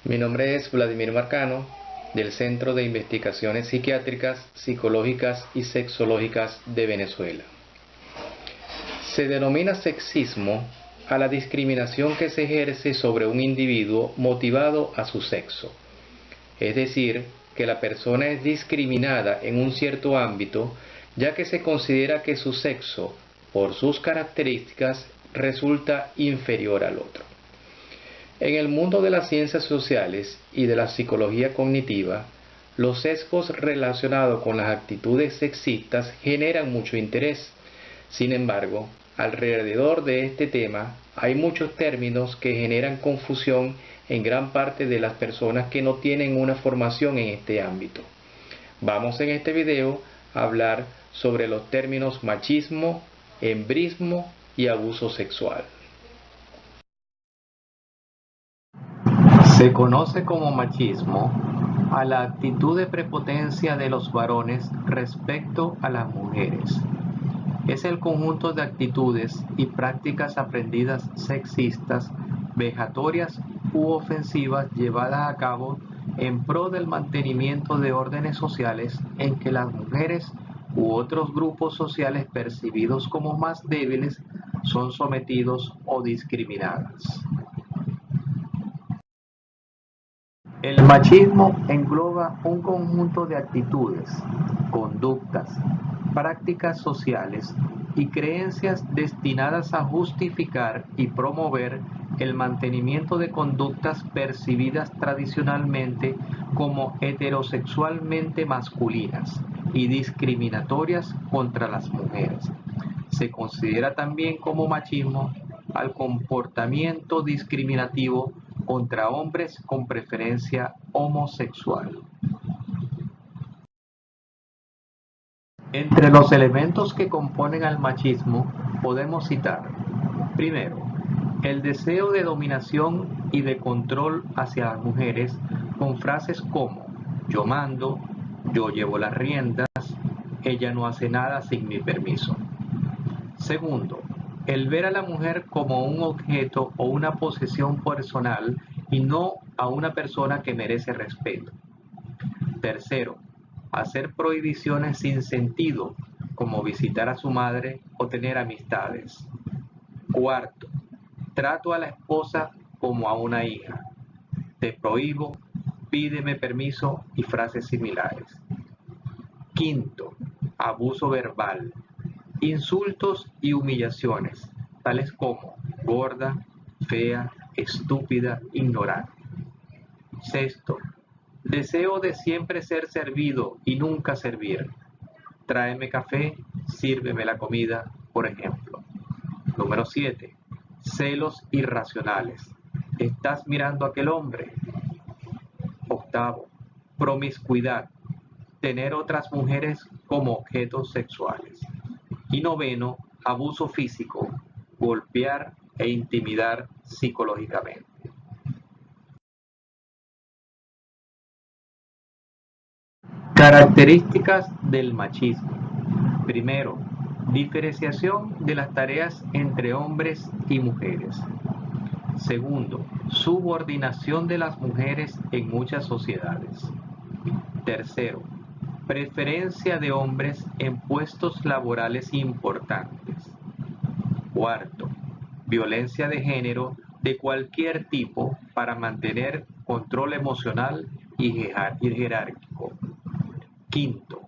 Mi nombre es Vladimir Marcano, del Centro de Investigaciones Psiquiátricas, Psicológicas y Sexológicas de Venezuela. Se denomina sexismo a la discriminación que se ejerce sobre un individuo motivado a su sexo, es decir, que la persona es discriminada en un cierto ámbito, ya que se considera que su sexo, por sus características, resulta inferior al otro. En el mundo de las ciencias sociales y de la psicología cognitiva, los sesgos relacionados con las actitudes sexistas generan mucho interés. Sin embargo, alrededor de este tema hay muchos términos que generan confusión en gran parte de las personas que no tienen una formación en este ámbito. Vamos en este video a hablar sobre los términos machismo, embrismo y abuso sexual. Se conoce como machismo a la actitud de prepotencia de los varones respecto a las mujeres. Es el conjunto de actitudes y prácticas aprendidas sexistas, vejatorias u ofensivas llevadas a cabo en pro del mantenimiento de órdenes sociales en que las mujeres u otros grupos sociales percibidos como más débiles son sometidos o discriminadas. El machismo engloba un conjunto de actitudes, conductas, prácticas sociales y creencias destinadas a justificar y promover el mantenimiento de conductas percibidas tradicionalmente como heterosexualmente masculinas y discriminatorias contra las mujeres. Se considera también como machismo al comportamiento discriminativo contra hombres con preferencia homosexual. Entre los elementos que componen al machismo podemos citar, primero, el deseo de dominación y de control hacia las mujeres con frases como yo mando, yo llevo las riendas, ella no hace nada sin mi permiso. Segundo, el ver a la mujer como un objeto o una posesión personal y no a una persona que merece respeto. Tercero, hacer prohibiciones sin sentido, como visitar a su madre o tener amistades. Cuarto, trato a la esposa como a una hija. Te prohíbo, pídeme permiso y frases similares. Quinto, abuso verbal. Insultos y humillaciones, tales como gorda, fea, estúpida, ignorante. Sexto, deseo de siempre ser servido y nunca servir. Tráeme café, sírveme la comida, por ejemplo. Número 7. Celos irracionales. ¿Estás mirando a aquel hombre? Octavo, promiscuidad. Tener otras mujeres como objetos sexuales. Y noveno, abuso físico, golpear e intimidar psicológicamente. Características del machismo. Primero, diferenciación de las tareas entre hombres y mujeres. Segundo, subordinación de las mujeres en muchas sociedades. Tercero, preferencia de hombres en puestos laborales importantes. Cuarto, violencia de género de cualquier tipo para mantener control emocional y jerárquico. Quinto,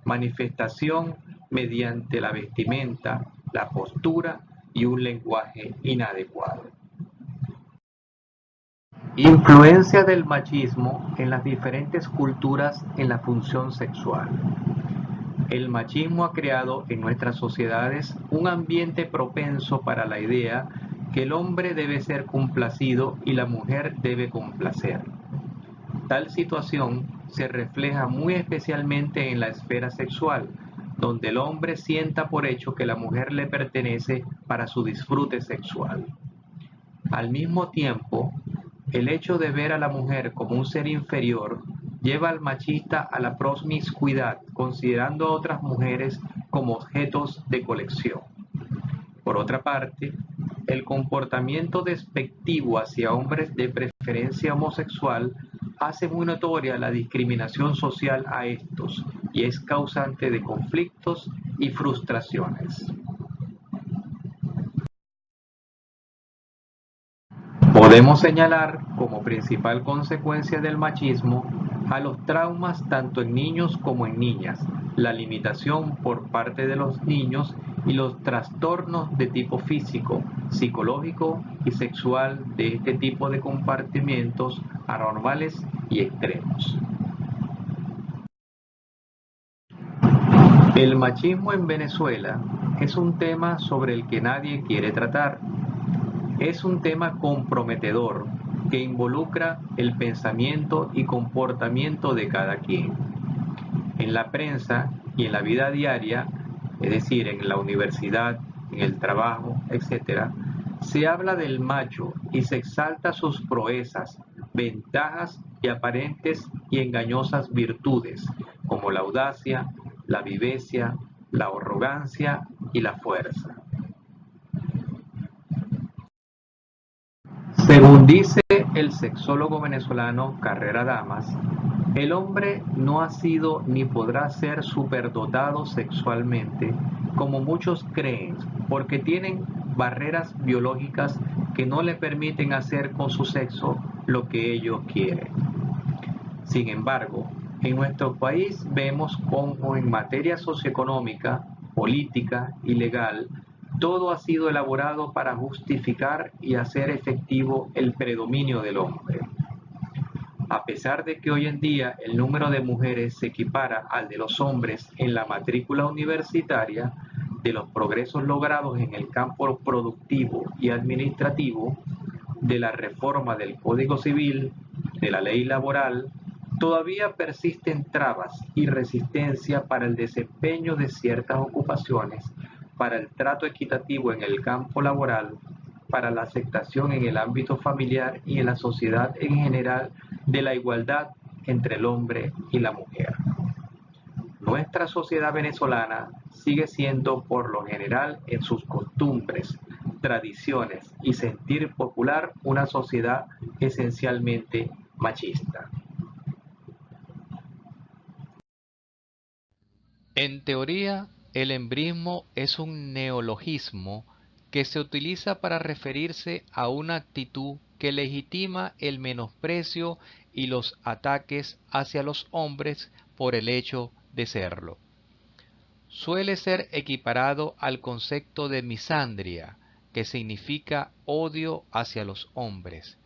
manifestación mediante la vestimenta, la postura y un lenguaje inadecuado. Influencia del machismo en las diferentes culturas en la función sexual. El machismo ha creado en nuestras sociedades un ambiente propenso para la idea que el hombre debe ser complacido y la mujer debe complacer. Tal situación se refleja muy especialmente en la esfera sexual, donde el hombre sienta por hecho que la mujer le pertenece para su disfrute sexual. Al mismo tiempo, el hecho de ver a la mujer como un ser inferior lleva al machista a la promiscuidad, considerando a otras mujeres como objetos de colección. Por otra parte, El comportamiento despectivo hacia hombres de preferencia homosexual hace muy notoria la discriminación social a estos y es causante de conflictos y frustraciones. Podemos señalar como principal consecuencia del machismo a los traumas tanto en niños como en niñas, la limitación por parte de los niños y los trastornos de tipo físico, psicológico y sexual de este tipo de comportamientos anormales y extremos. El machismo en Venezuela es un tema sobre el que nadie quiere tratar. Es un tema comprometedor que involucra el pensamiento y comportamiento de cada quien. En la prensa y en la vida diaria, es decir, en la universidad, en el trabajo, etc., se habla del macho y se exalta sus proezas, ventajas y aparentes y engañosas virtudes, como la audacia, la vivencia, la arrogancia y la fuerza. Según dice el sexólogo venezolano Carrera Damas, el hombre no ha sido ni podrá ser superdotado sexualmente, como muchos creen, porque tienen barreras biológicas que no le permiten hacer con su sexo lo que ellos quieren. Sin embargo, en nuestro país vemos cómo en materia socioeconómica, política y legal, todo ha sido elaborado para justificar y hacer efectivo el predominio del hombre. A pesar de que hoy en día el número de mujeres se equipara al de los hombres en la matrícula universitaria, de los progresos logrados en el campo productivo y administrativo, de la reforma del Código Civil, de la ley laboral, todavía persisten trabas y resistencia para el desempeño de ciertas ocupaciones, para el trato equitativo en el campo laboral, para la aceptación en el ámbito familiar y en la sociedad en general de la igualdad entre el hombre y la mujer. Nuestra sociedad venezolana sigue siendo por lo general en sus costumbres, tradiciones y sentir popular una sociedad esencialmente machista. En teoría, el embrismo es un neologismo que se utiliza para referirse a una actitud que legitima el menosprecio y los ataques hacia los hombres por el hecho de serlo. Suele ser equiparado al concepto de misandria, que significa odio hacia los hombres.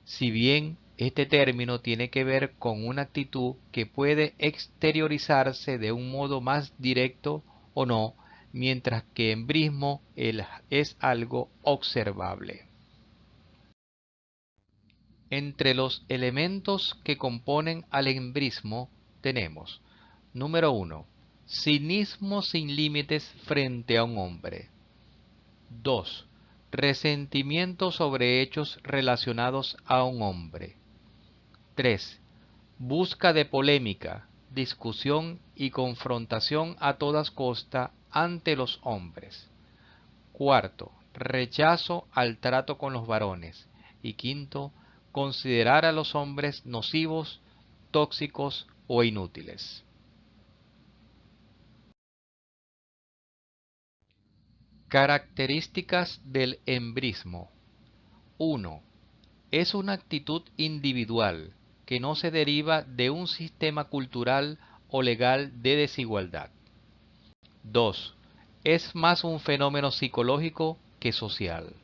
Si bien este término tiene que ver con una actitud que puede exteriorizarse de un modo más directo o no, mientras que embrismo es algo observable. Entre los elementos que componen al embrismo tenemos: número 1. Cinismo sin límites frente a un hombre. 2. Resentimiento sobre hechos relacionados a un hombre. 3. Busca de polémica, discusión y confrontación a todas costas ante los hombres. 4. Rechazo al trato con los varones. Y 5. Considerar a los hombres nocivos, tóxicos o inútiles. Características del embrismo. 1. Es una actitud individual que no se deriva de un sistema cultural o legal de desigualdad. 2. Es más un fenómeno psicológico que social.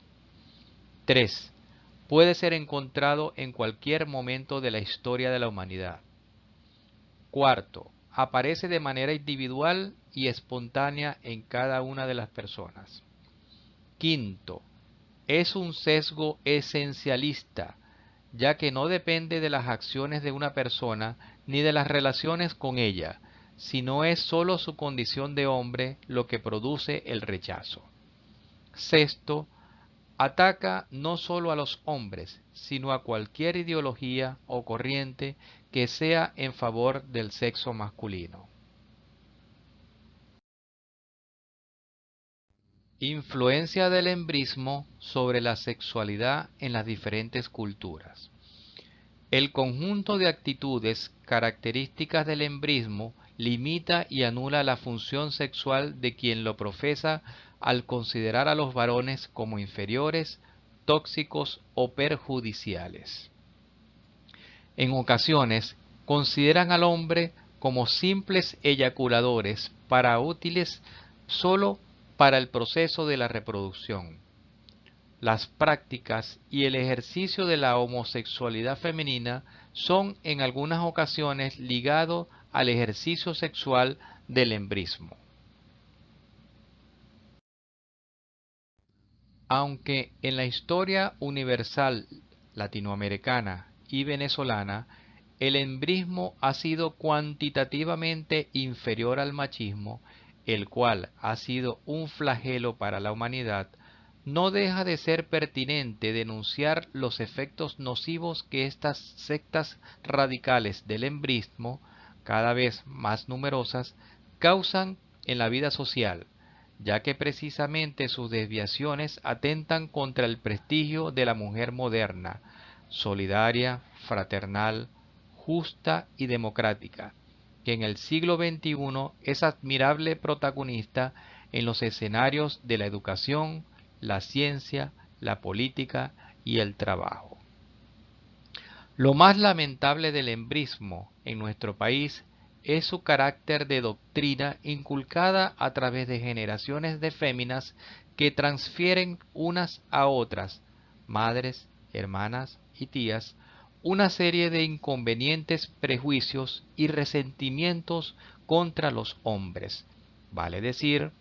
3. Puede ser encontrado en cualquier momento de la historia de la humanidad. 4. Aparece de manera individual y espontánea en cada una de las personas. 5. Es un sesgo esencialista, ya que no depende de las acciones de una persona ni de las relaciones con ella, sino es sólo su condición de hombre lo que produce el rechazo. 6. Ataca no sólo a los hombres, sino a cualquier ideología o corriente que sea en favor del sexo masculino. Influencia del embrismo sobre la sexualidad en las diferentes culturas. El conjunto de actitudes características del embrismo limita y anula la función sexual de quien lo profesa al considerar a los varones como inferiores, tóxicos o perjudiciales. En ocasiones, consideran al hombre como simples eyaculadores para útiles solo para el proceso de la reproducción. Las prácticas y el ejercicio de la homosexualidad femenina son en algunas ocasiones ligados al ejercicio sexual del embrismo. Aunque en la historia universal latinoamericana y venezolana el embrismo ha sido cuantitativamente inferior al machismo, el cual ha sido un flagelo para la humanidad, no deja de ser pertinente denunciar los efectos nocivos que estas sectas radicales del embrismo, cada vez más numerosas, causan en la vida social, ya que precisamente sus desviaciones atentan contra el prestigio de la mujer moderna, solidaria, fraternal, justa y democrática, que en el siglo XXI es admirable protagonista en los escenarios de la educación, la ciencia, la política y el trabajo. Lo más lamentable del embrismo en nuestro país es su carácter de doctrina inculcada a través de generaciones de féminas que transfieren unas a otras, madres, hermanas y tías, una serie de inconvenientes prejuicios y resentimientos contra los hombres, vale decir,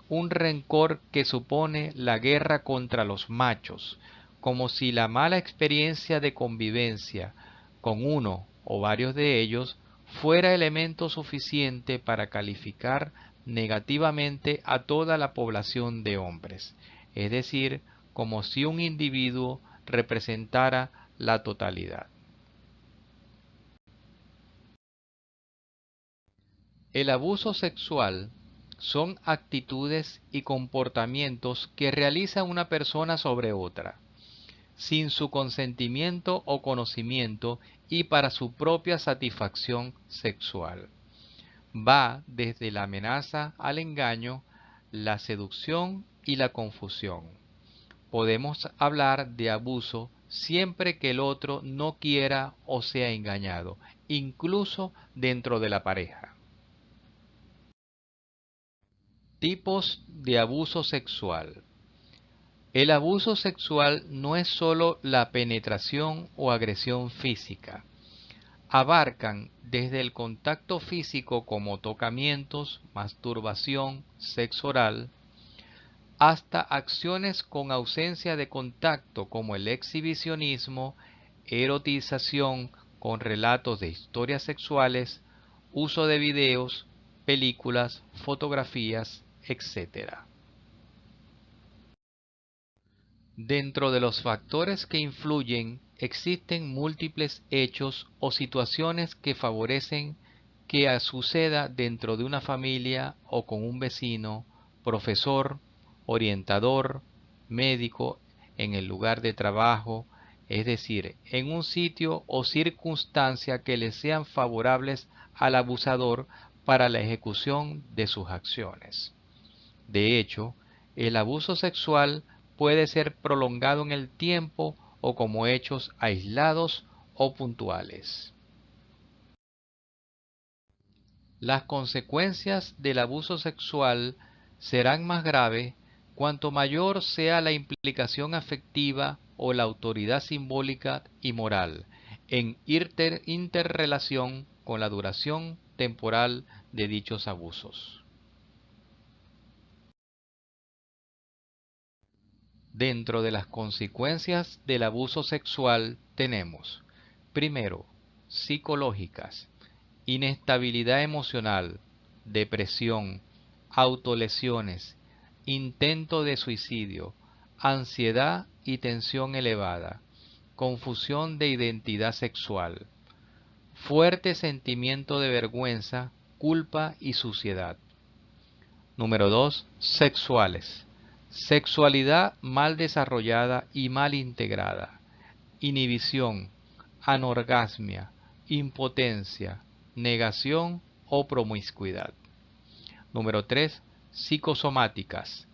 un rencor que supone la guerra contra los machos, como si la mala experiencia de convivencia con uno o varios de ellos fuera elemento suficiente para calificar negativamente a toda la población de hombres, es decir, como si un individuo representara la totalidad. El abuso sexual son actitudes y comportamientos que realiza una persona sobre otra, sin su consentimiento o conocimiento y para su propia satisfacción sexual. Va desde la amenaza al engaño, la seducción y la confusión. Podemos hablar de abuso siempre que el otro no quiera o sea engañado, incluso dentro de la pareja. Tipos de abuso sexual. El abuso sexual no es sólo la penetración o agresión física. Abarcan desde el contacto físico como tocamientos, masturbación, sexo oral, hasta acciones con ausencia de contacto como el exhibicionismo, erotización con relatos de historias sexuales, uso de videos, películas, fotografías, etc. Dentro de los factores que influyen, existen múltiples hechos o situaciones que favorecen que suceda dentro de una familia o con un vecino, profesor, orientador, médico, en el lugar de trabajo, es decir, en un sitio o circunstancia que le sean favorables al abusador para la ejecución de sus acciones. De hecho, el abuso sexual puede ser prolongado en el tiempo o como hechos aislados o puntuales. Las consecuencias del abuso sexual serán más graves cuanto mayor sea la implicación afectiva o la autoridad simbólica y moral en interrelación con la duración temporal de dichos abusos. Dentro de las consecuencias del abuso sexual tenemos, primero, psicológicas, inestabilidad emocional, depresión, autolesiones, intento de suicidio, ansiedad y tensión elevada, confusión de identidad sexual, fuerte sentimiento de vergüenza, culpa y suciedad. Número 2. Sexuales. Sexualidad mal desarrollada y mal integrada. Inhibición, anorgasmia, impotencia, negación o promiscuidad. Número 3. Psicosomáticas.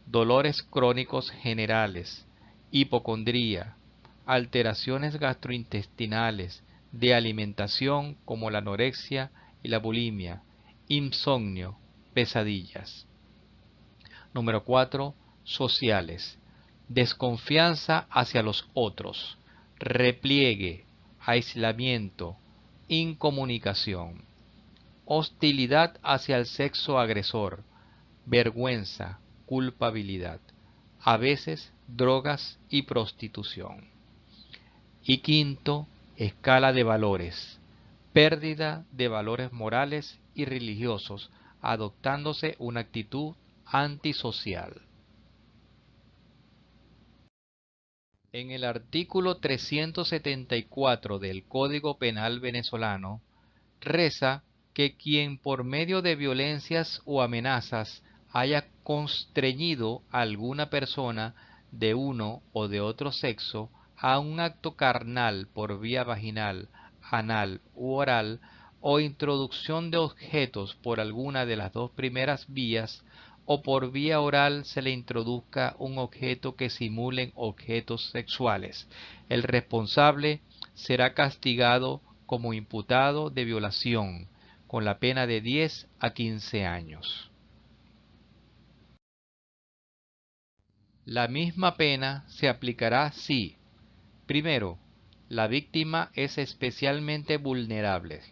Dolores crónicos generales, hipocondría, alteraciones gastrointestinales, de alimentación como la anorexia y la bulimia, insomnio, pesadillas. Número 4. Sociales. Desconfianza hacia los otros, repliegue, aislamiento, incomunicación, hostilidad hacia el sexo agresor, vergüenza, culpabilidad, a veces drogas y prostitución. Y quinto, escala de valores, pérdida de valores morales y religiosos, adoptándose una actitud antisocial. En el artículo 374 del Código Penal venezolano, reza que quien por medio de violencias o amenazas haya constreñido a alguna persona de uno o de otro sexo a un acto carnal por vía vaginal, anal u oral, o introducción de objetos por alguna de las dos primeras vías, o por vía oral se le introduzca un objeto que simulen objetos sexuales, el responsable será castigado como imputado de violación, con la pena de 10 a 15 años. La misma pena se aplicará si, primero, la víctima es especialmente vulnerable.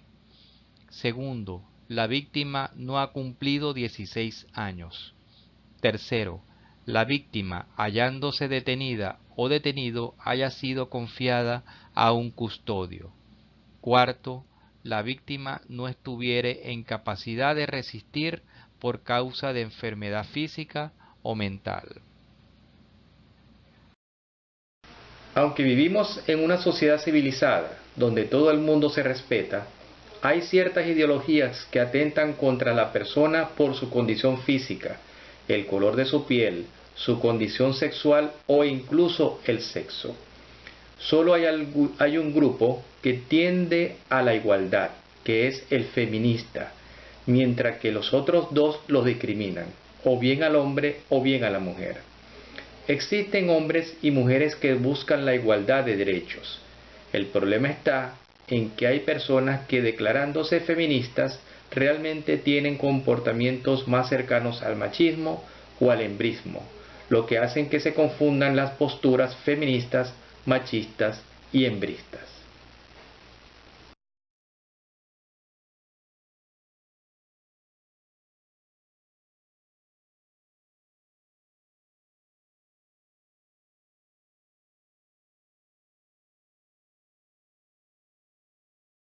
Segundo, la víctima no ha cumplido 16 años. Tercero, la víctima, hallándose detenida o detenido, haya sido confiada a un custodio. Cuarto, la víctima no estuviere en capacidad de resistir por causa de enfermedad física o mental. Aunque vivimos en una sociedad civilizada, donde todo el mundo se respeta, hay ciertas ideologías que atentan contra la persona por su condición física, el color de su piel, su condición sexual o incluso el sexo. Solo hay un grupo que tiende a la igualdad, que es el feminista, mientras que los otros dos los discriminan, o bien al hombre o bien a la mujer. Existen hombres y mujeres que buscan la igualdad de derechos. El problema está en que hay personas que, declarándose feministas, realmente tienen comportamientos más cercanos al machismo o al hembrismo, lo que hacen que se confundan las posturas feministas, machistas y hembristas.